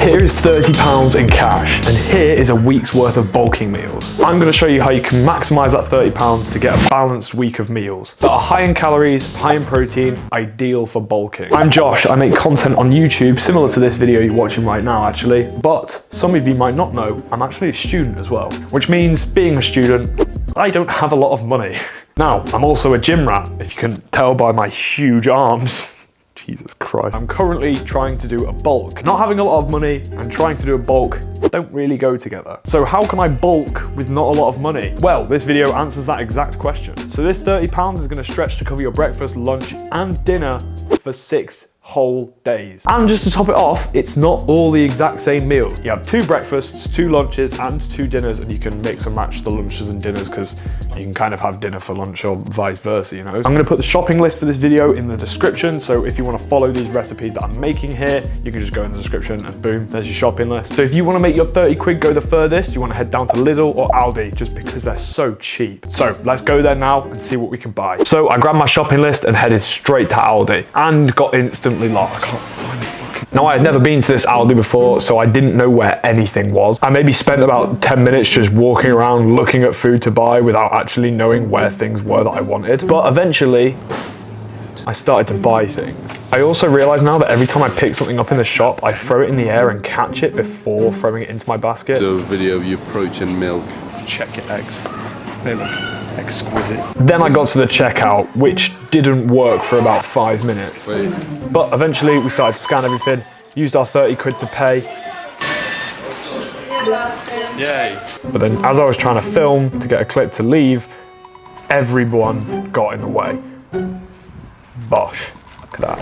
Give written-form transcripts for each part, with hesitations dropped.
Here is £30 in cash, and here is a week's worth of bulking meals. I'm going to show you how you can maximise that £30 to get a balanced week of meals that are high in calories, high in protein, ideal for bulking. I'm Josh, I make content on YouTube similar to this video you're watching right now actually, but some of you might not know, I'm actually a student as well, which means being a student, I don't have a lot of money. Now, I'm also a gym rat, if you can tell by my huge arms. Jesus Christ. I'm currently trying to do a bulk. Not having a lot of money and trying to do a bulk don't really go together. So how can I bulk with not a lot of money? Well, this video answers that exact question. So this £30 is going to stretch to cover your breakfast, lunch, and dinner for 6 whole days. And just to top it off, it's not all the exact same meals. You have 2 breakfasts, 2 lunches, and 2 dinners, and you can mix and match the lunches and dinners because you can kind of have dinner for lunch or vice versa, you know. I'm gonna put the shopping list for this video in the description, so if you wanna follow these recipes that I'm making here, you can just go in the description and boom, there's your shopping list. So if you wanna make your 30 quid go the furthest, you wanna head down to Lidl or Aldi, just because they're so cheap. So let's go there now and see what we can buy. So I grabbed my shopping list and headed straight to Aldi and got instantly lost. Now, I had never been to this Aldi before, so I didn't know where anything was. I maybe spent about 10 minutes just walking around looking at food to buy without actually knowing where things were that I wanted. But eventually, I started to buy things. I also realized now that every time I pick something up in the shop, I throw it in the air and catch it before throwing it into my basket. So video of your protein milk. Check your eggs. They look exquisite. Then I got to the checkout, which didn't work for about 5 minutes. Wait. But eventually we started to scan everything, used our 30 quid to pay. Yay. But then as I was trying to film to get a clip to leave, everyone got in the way. Bosh, look at that.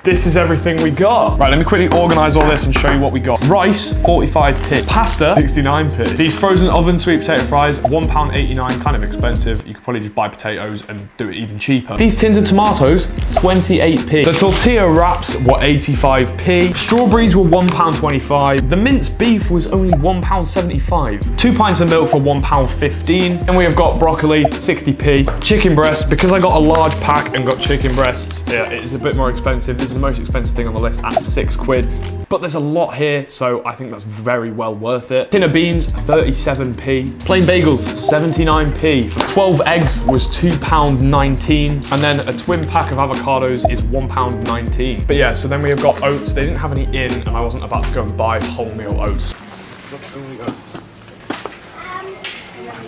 This is everything we got. Right, let me quickly organize all this and show you what we got. Rice, 45p. Pasta, 69p. These frozen oven sweet potato fries, £1.89, kind of expensive. You could probably just buy potatoes and do it even cheaper. These tins of tomatoes, 28p. The tortilla wraps were 85p. Strawberries were £1.25. The minced beef was only £1.75. 2 pints of milk for £1.15. And we have got broccoli, 60p. Chicken breast, because I got a large pack and got chicken breasts, yeah, it is a bit more expensive. This is the most expensive thing on the list at 6 quid, but there's a lot here, so I think that's very well worth it. Tin of beans, 37p. Plain bagels, 79p. 12 eggs was £2.19, and then a twin pack of avocados is £1.19. But yeah, so then we have got oats. They didn't have any in, and I wasn't about to go and buy wholemeal oats.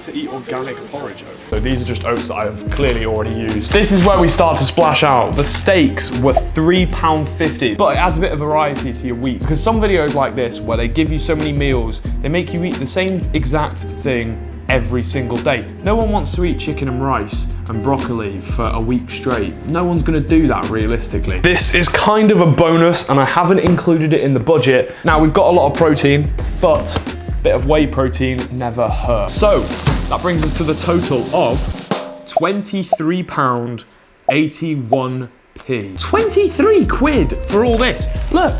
To eat organic porridge oats. So these are just oats that I've clearly already used. This is where we start to splash out. The steaks were £3.50, but it adds a bit of variety to your week. Because some videos like this, where they give you so many meals, they make you eat the same exact thing every single day. No one wants to eat chicken and rice and broccoli for a week straight. No one's gonna do that realistically. This is kind of a bonus, and I haven't included it in the budget. Now, we've got a lot of protein, but a bit of whey protein never hurts. So, that brings us to the total of £23.81p. 23 quid for all this. Look,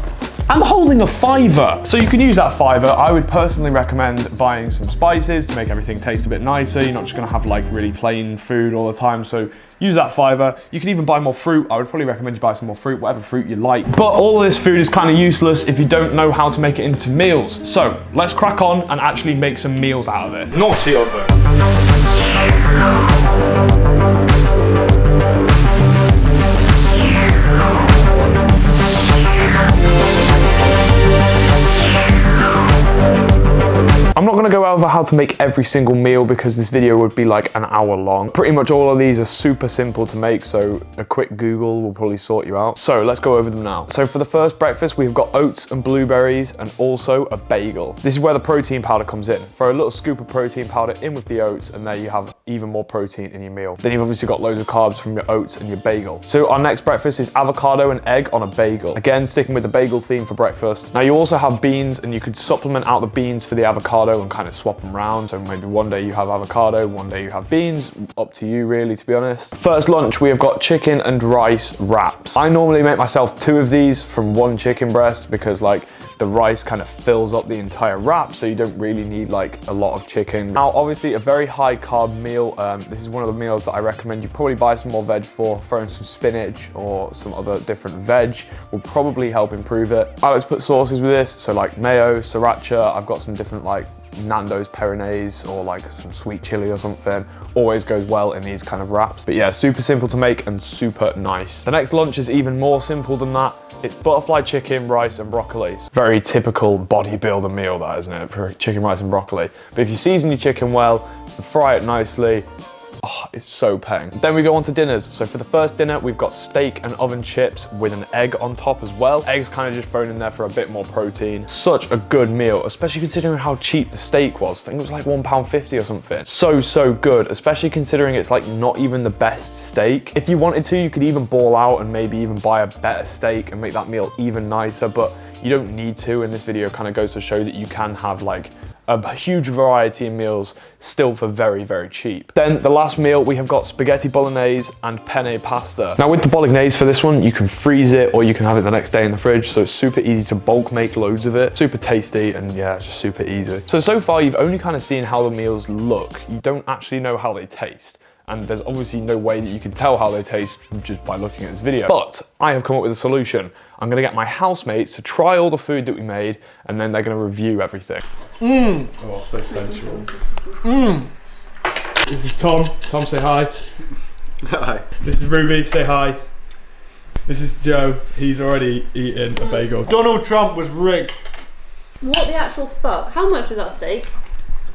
I'm holding a £5. So you can use that £5. I would personally recommend buying some spices to make everything taste a bit nicer. You're not just gonna have like really plain food all the time. So use that £5. You can even buy more fruit. I would probably recommend you buy some more fruit, whatever fruit you like. But all of this food is kind of useless if you don't know how to make it into meals. So let's crack on and actually make some meals out of it. Naughty oven. I'm not gonna go over how to make every single meal because this video would be like an hour long. Pretty much all of these are super simple to make, so a quick Google will probably sort you out. So let's go over them now. So for the first breakfast, we've got oats and blueberries and also a bagel. This is where the protein powder comes in. Throw a little scoop of protein powder in with the oats, and there you have even more protein in your meal. Then you've obviously got loads of carbs from your oats and your bagel. So our next breakfast is avocado and egg on a bagel. Again, sticking with the bagel theme for breakfast. Now you also have beans, and you could supplement out the beans for the avocado and kind of swap them around. So maybe one day you have avocado, one day you have beans. Up to you really, to be honest. First lunch, we have got chicken and rice wraps. I normally make myself 2 of these from 1 chicken breast because like The rice kind of fills up the entire wrap, so you don't really need like a lot of chicken. Now, obviously a very high carb meal. This is one of the meals that I recommend you probably buy some more veg for. Throw in some spinach or some other different veg will probably help improve it. I like to put sauces with this, so like mayo, sriracha. I've got some different like Nando's Peronaise or like some sweet chili or something. Always goes well in these kind of wraps. But yeah, super simple to make and super nice. The next lunch is even more simple than that. It's butterfly chicken, rice and broccoli. It's very typical bodybuilder meal, that, isn't it? For chicken, rice and broccoli. But if you season your chicken well and fry it nicely, oh, it's so peng. Then we go on to dinners. So for the first dinner, we've got steak and oven chips with an egg on top as well. Eggs kind of just thrown in there for a bit more protein. Such a good meal, especially considering how cheap the steak was. I think it was like £1.50 or something. So good, especially considering it's like not even the best steak. If you wanted to, you could even ball out and maybe even buy a better steak and make that meal even nicer, but you don't need to. And this video kind of goes to show that you can have like a huge variety of meals still for very cheap. Then the last meal, we have got spaghetti bolognese and penne pasta. Now with the bolognese for this one, you can freeze it or you can have it the next day in the fridge, so it's super easy to bulk make loads of it. Super tasty and yeah, just super easy. So far you've only kind of seen how the meals look. You don't actually know how they taste. And there's obviously no way that you can tell how they taste just by looking at this video. But I have come up with a solution. I'm gonna get my housemates to try all the food that we made, and then they're gonna review everything. Oh, so sensual. This is Tom. Tom, say hi. Hi. This is Ruby, say hi. This is Joe. He's already eaten a bagel. Donald Trump was rigged. What the actual fuck? How much was that steak?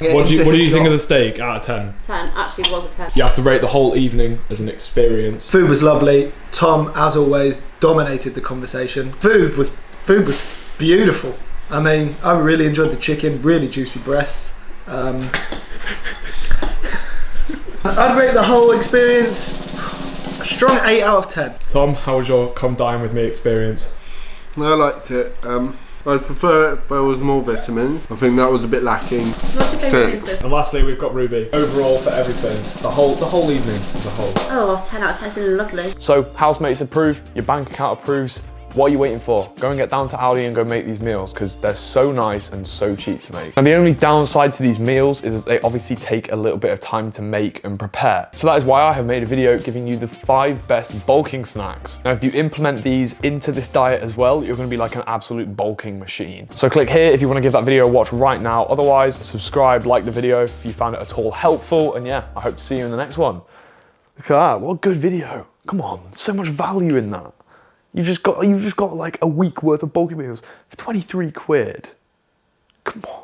What do you think of the steak out of 10? 10. Actually, was a 10. You have to rate the whole evening as an experience. Food was lovely. Tom, as always, dominated the conversation. Food was beautiful. I mean, I really enjoyed the chicken, really juicy breasts. I'd rate the whole experience a strong 8 out of 10. Tom, how was your come dine with me experience? I liked it. I'd prefer it if there was more vitamins. I think that was a bit lacking. What's your favourite Six. And lastly, we've got Ruby. Overall, for everything, the whole evening as a whole. Oh, 10 out of 10 has been lovely. So, housemates approve, your bank account approves. What are you waiting for? Go and get down to Aldi and go make these meals because they're so nice and so cheap to make. And the only downside to these meals is that they obviously take a little bit of time to make and prepare. So that is why I have made a video giving you the 5 best bulking snacks. Now, if you implement these into this diet as well, you're gonna be like an absolute bulking machine. So click here if you wanna give that video a watch right now. Otherwise, subscribe, like the video if you found it at all helpful. And yeah, I hope to see you in the next one. Look at that, what a good video. Come on, so much value in that. You've just got like a week worth of bulky meals for 23 quid. Come on.